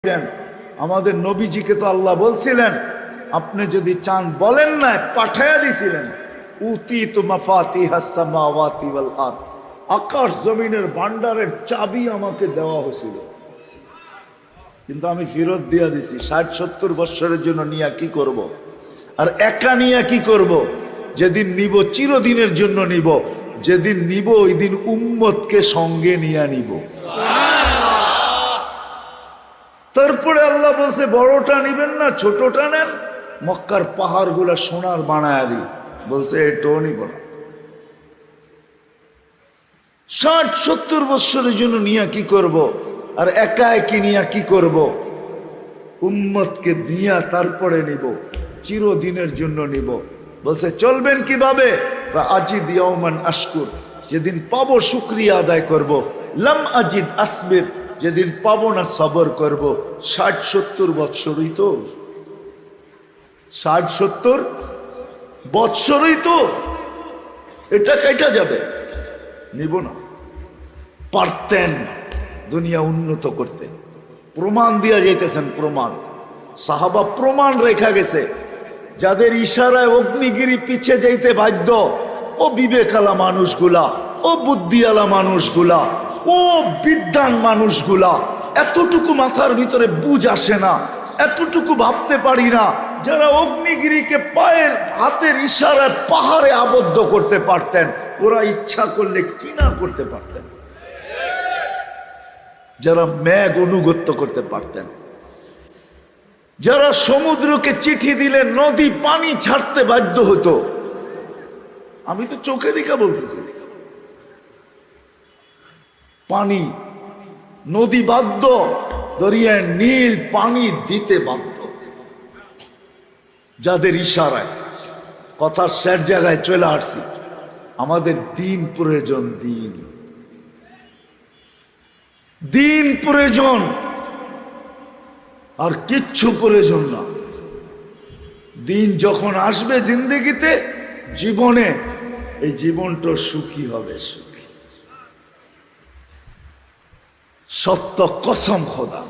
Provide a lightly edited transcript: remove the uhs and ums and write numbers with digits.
দেন। আমাদের নবীজিকে তো আল্লাহ বলছিলেন, আপনি যদি চান বলেন না, পাঠায়া দিছিলেন, উতিতু মাফাতিহাস সামাওয়াতি ওয়াল আরদ, আকাশ জমিনের ভান্ডারের চাবি আমাকে দেওয়া হয়েছিল, কিন্তু আমি ফেরত দিয়া দিছি। 60-70 বছরের জন্য নিয়ে কি করব? আর একা নিয়ে কি করব? যেদিন নিব চিরদিনের জন্য নিব, যেদিন নিব ওই দিন উম্মতকে সঙ্গে নিয়ে নিব। তারপরে আল্লাহ বলছে, বড়টা নিবেন না, ছোটটা নেন। মক্কার পাহাড় গুলা সোনার বানায় দিই, বলছে এটাও নিব না। 60-70 বছরের জন্য নিয়ে কি করব? আর একা একই নিয়ে কি করব? উম্মতকে দিয়া তারপরে নিব, চিরদিনের জন্য নিব। বলছে চলবেন কিভাবে? আজিদ ইয়াউমান আশকুর, যেদিন পাবো শুকরিয়া আদায় করব। লাম আজিদ আসবির, যেদিন পাবো না সবর করব। 60-70 বৎসরই তো, 60-70 বৎসরই তো, এটা কেটে যাবে, নিব না। পারতেন দুনিয়া উন্নত করতে, প্রমাণ দিয়া যাইতেছেন, প্রমাণ। সাহাবা প্রমাণ রেখা গেছে, যাদের ইশারায় অগ্নিগিরি পিছে যাইতে বাধ্য, ও বিবেকালা মানুষগুলা, ও বুদ্ধিওয়ালা মানুষগুলা, ও বিদ্বান মানুষগুলা, এতটুকু মাথার ভিতরে বুঝ আসে না, এতটুকু ভাবতে পারি না, যারা অগ্নিগিরিকে পায়ের হাতের ইশারায় পাহাড়ে আবদ্ধ করতে পারতেন, ওরা ইচ্ছা করলে কি না করতে পারতেন। যারা মেঘ অনুগত্য করতে পারতেন, যারা সমুদ্রকে চিঠি দিলে নদী পানি ছাড়তে বাধ্য হতো। আমি তো চোখে দেখা বলতেছি, পানি, নদী বাধ্য, দরিয়ায় নীল পানি দিতে বাধ্য, যাদের ইশারায়। কথার শেষ জায়গায় চলে আসছি, আমাদের দিন প্রয়োজন, দিন, দিন প্রয়োজন, আর কিচ্ছু প্রয়োজন না। দিন যখন আসবে জিন্দেগিতে, জীবনে, এই জীবনটা সুখী হবে, সুখী। সত্য কসম খোদা।